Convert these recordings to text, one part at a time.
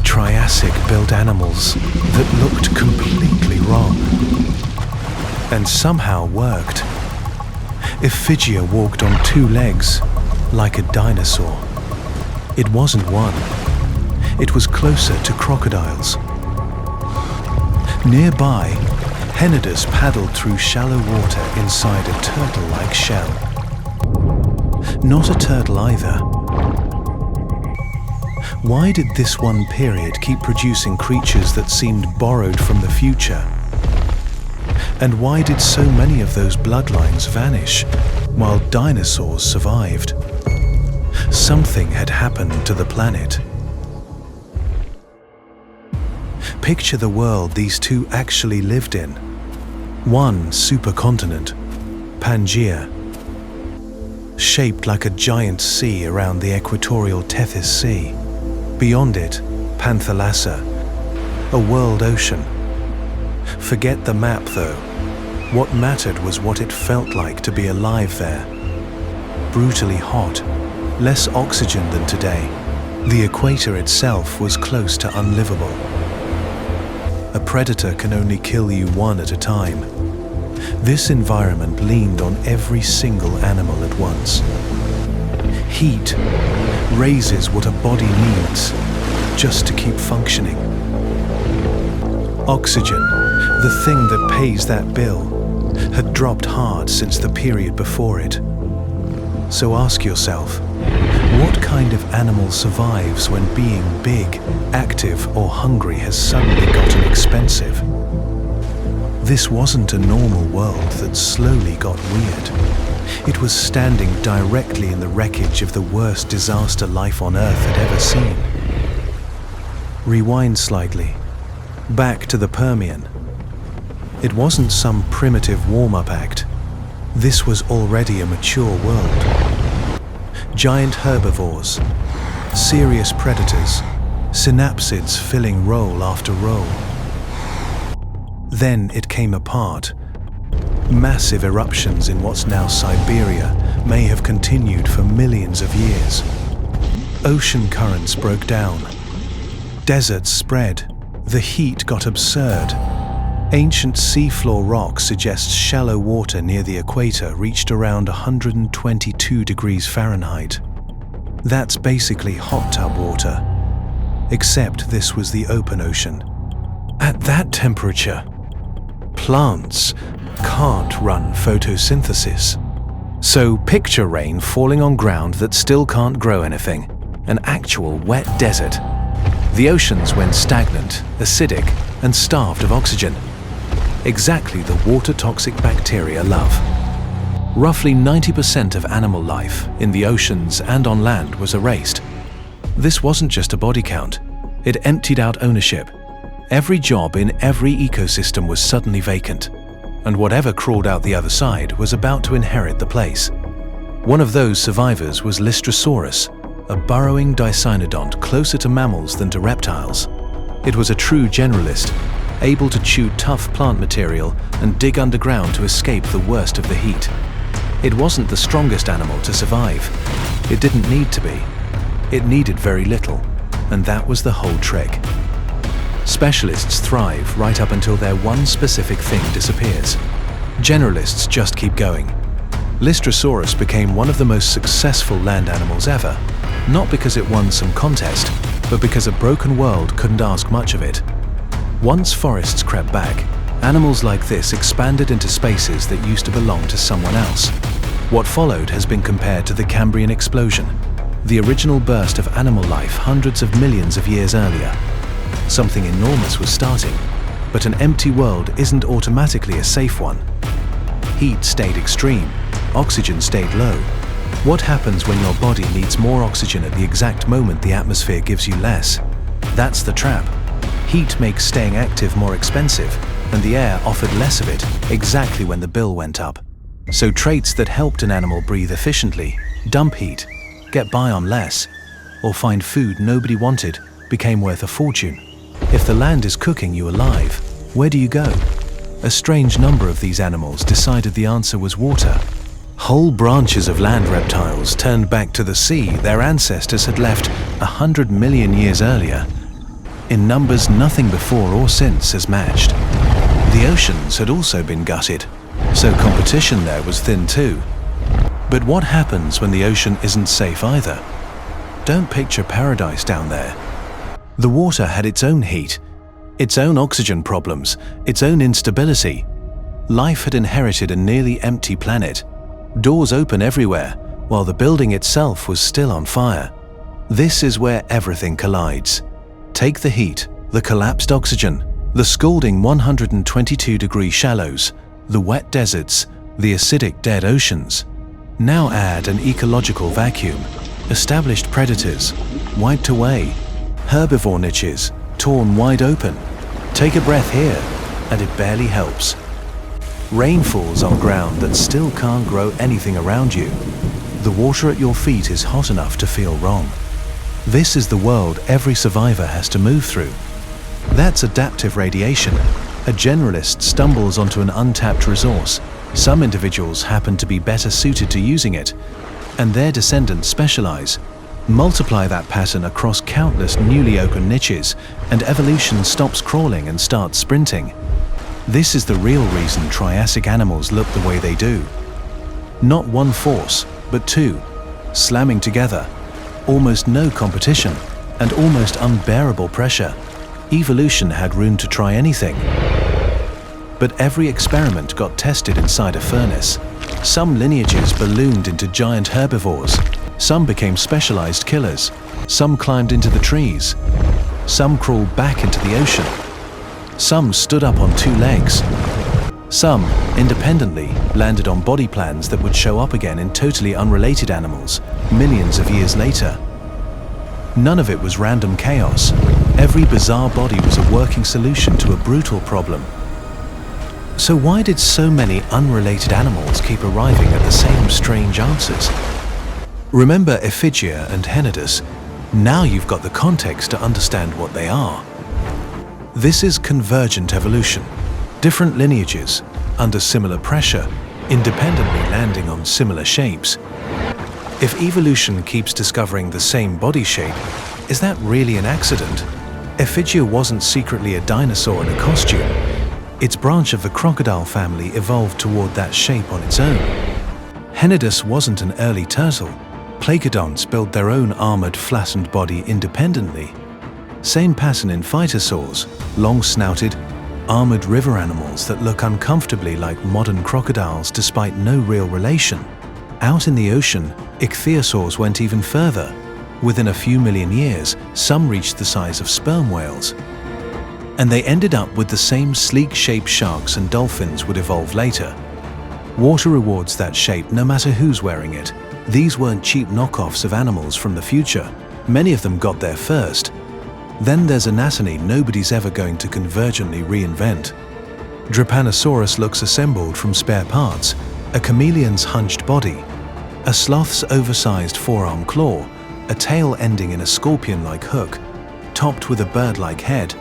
the Triassic built animals that looked completely wrong and somehow worked. Ephigia walked on two legs like a dinosaur. It wasn't one. It was closer to crocodiles. Nearby, Henodus paddled through shallow water inside a turtle-like shell. Not a turtle either. Why did this one period keep producing creatures that seemed borrowed from the future? And why did so many of those bloodlines vanish while dinosaurs survived? Something had happened to the planet. Picture the world these two actually lived in. One supercontinent, Pangaea, shaped like a giant sea around the equatorial Tethys Sea. Beyond it, Panthalassa, a world ocean. Forget the map though. What mattered was what it felt like to be alive there. Brutally hot, less oxygen than today. The equator itself was close to unlivable. A predator can only kill you one at a time. This environment leaned on every single animal at once. Heat raises what a body needs just to keep functioning. Oxygen, the thing that pays that bill, had dropped hard since the period before it. So ask yourself, what kind of animal survives when being big, active, or hungry has suddenly gotten expensive? This wasn't a normal world that slowly got weird. It was standing directly in the wreckage of the worst disaster life on Earth had ever seen. Rewind slightly, back to the Permian. It wasn't some primitive warm-up act. This was already a mature world. Giant herbivores, serious predators, synapsids filling role after role. Then it came apart. Massive eruptions in what's now Siberia may have continued for millions of years. Ocean currents broke down. Deserts spread. The heat got absurd. Ancient seafloor rock suggests shallow water near the equator reached around 122 degrees Fahrenheit. That's basically hot tub water. Except this was the open ocean. At that temperature, plants can't run photosynthesis. So picture rain falling on ground that still can't grow anything, an actual wet desert. The oceans went stagnant, acidic, and starved of oxygen. Exactly the water-toxic bacteria love. Roughly 90% of animal life in the oceans and on land was erased. This wasn't just a body count. It emptied out ownership. Every job in every ecosystem was suddenly vacant, and whatever crawled out the other side was about to inherit the place. One of those survivors was Lystrosaurus, a burrowing dicynodont closer to mammals than to reptiles. It was a true generalist, able to chew tough plant material and dig underground to escape the worst of the heat. It wasn't the strongest animal to survive. It didn't need to be. It needed very little, and that was the whole trick. Specialists thrive right up until their one specific thing disappears. Generalists just keep going. Lystrosaurus became one of the most successful land animals ever, not because it won some contest, but because a broken world couldn't ask much of it. Once forests crept back, animals like this expanded into spaces that used to belong to someone else. What followed has been compared to the Cambrian explosion, the original burst of animal life hundreds of millions of years earlier. Something enormous was starting, but an empty world isn't automatically a safe one. Heat stayed extreme, oxygen stayed low. What happens when your body needs more oxygen at the exact moment the atmosphere gives you less? That's the trap. Heat makes staying active more expensive, and the air offered less of it exactly when the bill went up. So traits that helped an animal breathe efficiently, dump heat, get by on less, or find food nobody wanted, became worth a fortune. If the land is cooking you alive, where do you go? A strange number of these animals decided the answer was water. Whole branches of land reptiles turned back to the sea their ancestors had left 100 million years earlier. in numbers nothing before or since has matched. The oceans had also been gutted, so competition there was thin too. But what happens when the ocean isn't safe either? Don't picture paradise down there. The water had its own heat, its own oxygen problems, its own instability. Life had inherited a nearly empty planet, doors open everywhere, while the building itself was still on fire. This is where everything collides. Take the heat, the collapsed oxygen, the scalding 122-degree shallows, the wet deserts, the acidic dead oceans. Now add an ecological vacuum, established predators, wiped away, herbivore niches, torn wide open. Take a breath here, and it barely helps. Rain falls on ground that still can't grow anything around you. The water at your feet is hot enough to feel wrong. This is the world every survivor has to move through. That's adaptive radiation. A generalist stumbles onto an untapped resource. Some individuals happen to be better suited to using it, and their descendants specialize. Multiply that pattern across countless newly opened niches, and evolution stops crawling and starts sprinting. This is the real reason Triassic animals look the way they do. Not one force, but two, slamming together. Almost no competition, and almost unbearable pressure. Evolution had room to try anything. But every experiment got tested inside a furnace. Some lineages ballooned into giant herbivores. Some became specialized killers. Some climbed into the trees. Some crawled back into the ocean. Some stood up on two legs. Some, independently, landed on body plans that would show up again in totally unrelated animals, millions of years later. None of it was random chaos. Every bizarre body was a working solution to a brutal problem. So why did so many unrelated animals keep arriving at the same strange answers? Remember Yhcum and Hennidus. Now you've got the context to understand what they are. This is convergent evolution. Different lineages, under similar pressure, independently landing on similar shapes. If evolution keeps discovering the same body shape, is that really an accident? Yhcum wasn't secretly a dinosaur in a costume. Its branch of the crocodile family evolved toward that shape on its own. Hennidus wasn't an early turtle. Plagiodonts built their own armored, flattened body independently. Same pattern in phytosaurs, long-snouted, armored river animals that look uncomfortably like modern crocodiles despite no real relation. Out in the ocean, ichthyosaurs went even further. Within a few million years, some reached the size of sperm whales. And they ended up with the same sleek-shaped sharks and dolphins would evolve later. Water rewards that shape no matter who's wearing it. These weren't cheap knockoffs of animals from the future. Many of them got there first. Then there's anatomy nobody's ever going to convergently reinvent. Drepanosaurus looks assembled from spare parts, a chameleon's hunched body, a sloth's oversized forearm claw, a tail ending in a scorpion-like hook, topped with a bird-like head.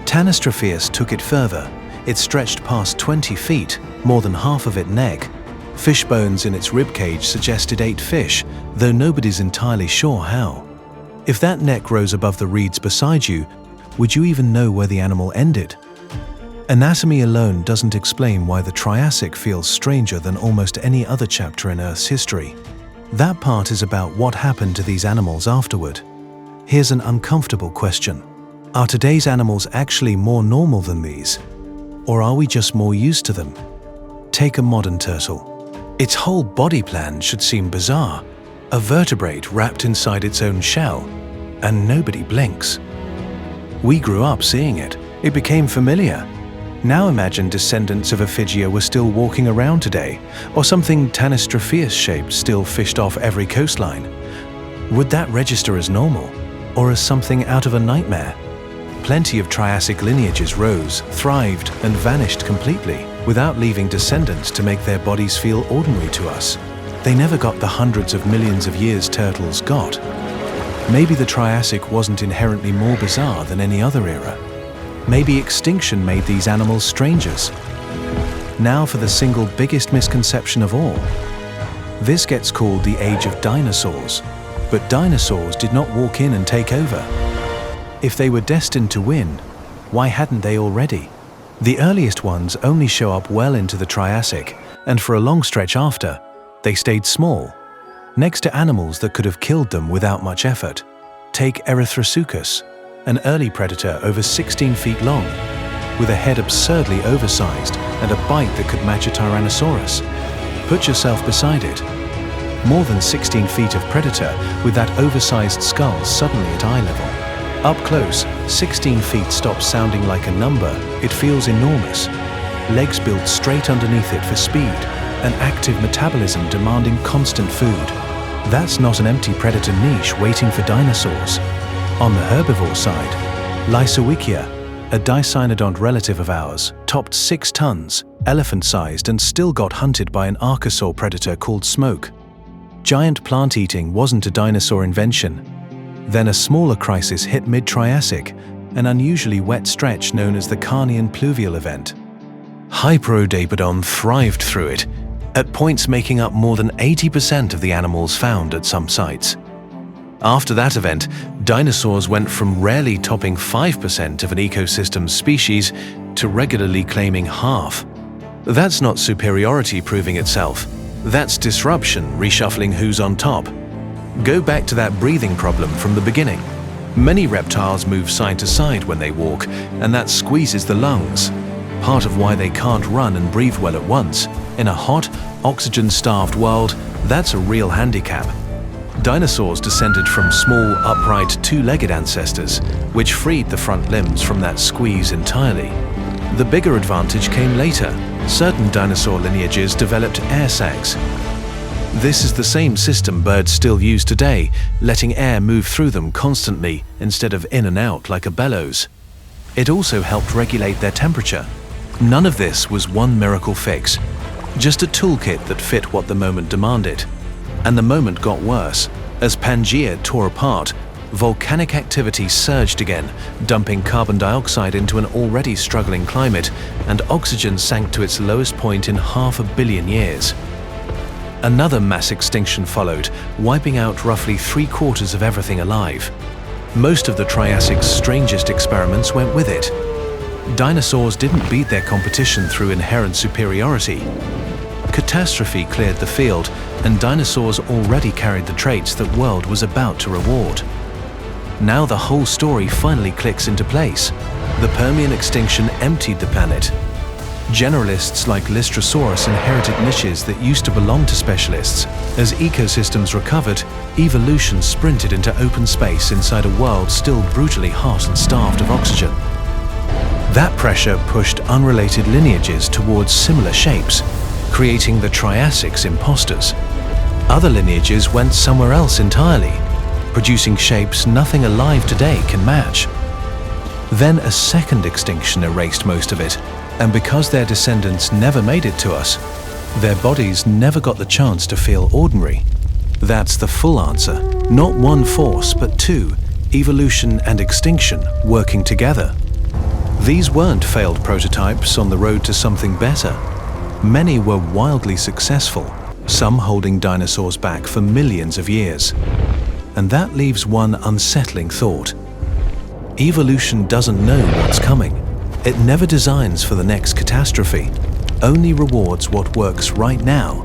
Tanystropheus took it further. It stretched past 20 feet, more than half of it neck. Fish bones in its ribcage suggested 8 fish, though nobody's entirely sure how. If that neck rose above the reeds beside you, would you even know where the animal ended? Anatomy alone doesn't explain why the Triassic feels stranger than almost any other chapter in Earth's history. That part is about what happened to these animals afterward. Here's an uncomfortable question. Are today's animals actually more normal than these? Or are we just more used to them? Take a modern turtle. Its whole body plan should seem bizarre. A vertebrate wrapped inside its own shell, and nobody blinks. We grew up seeing it. It became familiar. Now imagine descendants of Yhcum were still walking around today, or something Tanystropheus-shaped still fished off every coastline. Would that register as normal, or as something out of a nightmare? Plenty of Triassic lineages rose, thrived, and vanished completely, without leaving descendants to make their bodies feel ordinary to us. They never got the hundreds of millions of years turtles got. Maybe the Triassic wasn't inherently more bizarre than any other era. Maybe extinction made these animals strangers. Now for the single biggest misconception of all. This gets called the age of dinosaurs, but dinosaurs did not walk in and take over. If they were destined to win, why hadn't they already? The earliest ones only show up well into the Triassic, and for a long stretch after, they stayed small, next to animals that could have killed them without much effort. Take Erythrosuchus, an early predator over 16 feet long, with a head absurdly oversized and a bite that could match a Tyrannosaurus. Put yourself beside it. More than 16 feet of predator with that oversized skull suddenly at eye level. Up close, 16 feet stops sounding like a number, it feels enormous. Legs built straight underneath it for speed, an active metabolism demanding constant food. That's not an empty predator niche waiting for dinosaurs. On the herbivore side, Yhcum, a dicynodont relative of ours, topped 6 tons, elephant-sized, and still got hunted by an archosaur predator called Smoke. Giant plant eating wasn't a dinosaur invention. Then a smaller crisis hit mid-Triassic, an unusually wet stretch known as the Carnian pluvial event. Hyperodapodon thrived through it, at points making up more than 80% of the animals found at some sites. After that event, dinosaurs went from rarely topping 5% of an ecosystem's species to regularly claiming half. That's not superiority proving itself. That's disruption reshuffling who's on top. Go back to that breathing problem from the beginning. Many reptiles move side to side when they walk, and that squeezes the lungs. Part of why they can't run and breathe well at once. In a hot, oxygen-starved world, that's a real handicap. Dinosaurs descended from small, upright, two-legged ancestors, which freed the front limbs from that squeeze entirely. The bigger advantage came later. Certain dinosaur lineages developed air sacs. This is the same system birds still use today, letting air move through them constantly instead of in and out like a bellows. It also helped regulate their temperature. None of this was one miracle fix, just a toolkit that fit what the moment demanded. And the moment got worse. As Pangaea tore apart, volcanic activity surged again, dumping carbon dioxide into an already struggling climate, and oxygen sank to its lowest point in 500 million years. Another mass extinction followed, wiping out roughly 3/4 of everything alive. Most of the Triassic's strangest experiments went with it. Dinosaurs didn't beat their competition through inherent superiority. Catastrophe cleared the field, and dinosaurs already carried the traits the world was about to reward. Now the whole story finally clicks into place. The Permian extinction emptied the planet. Generalists like Lystrosaurus inherited niches that used to belong to specialists. As ecosystems recovered, evolution sprinted into open space inside a world still brutally hot and starved of oxygen. That pressure pushed unrelated lineages towards similar shapes, creating the Triassic's imposters. Other lineages went somewhere else entirely, producing shapes nothing alive today can match. Then a second extinction erased most of it, and because their descendants never made it to us, their bodies never got the chance to feel ordinary. That's the full answer. Not one force, but two, evolution and extinction, working together. These weren't failed prototypes on the road to something better. Many were wildly successful, some holding dinosaurs back for millions of years. And that leaves one unsettling thought. Evolution doesn't know what's coming. It never designs for the next catastrophe, only rewards what works right now.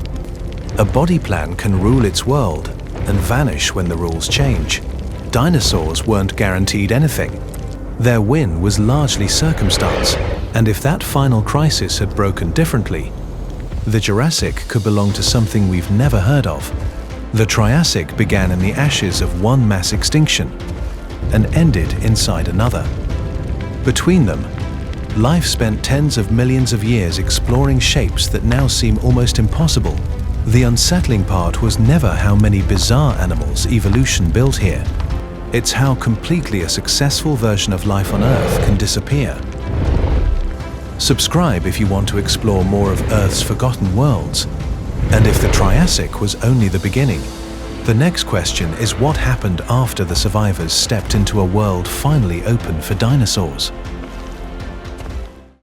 A body plan can rule its world and vanish when the rules change. Dinosaurs weren't guaranteed anything. Their win was largely circumstance, and if that final crisis had broken differently, the Jurassic could belong to something we've never heard of. The Triassic began in the ashes of one mass extinction and ended inside another. Between them, life spent tens of millions of years exploring shapes that now seem almost impossible. The unsettling part was never how many bizarre animals evolution built here. It's how completely a successful version of life on Earth can disappear. Subscribe if you want to explore more of Earth's forgotten worlds. And if the Triassic was only the beginning, the next question is what happened after the survivors stepped into a world finally open for dinosaurs?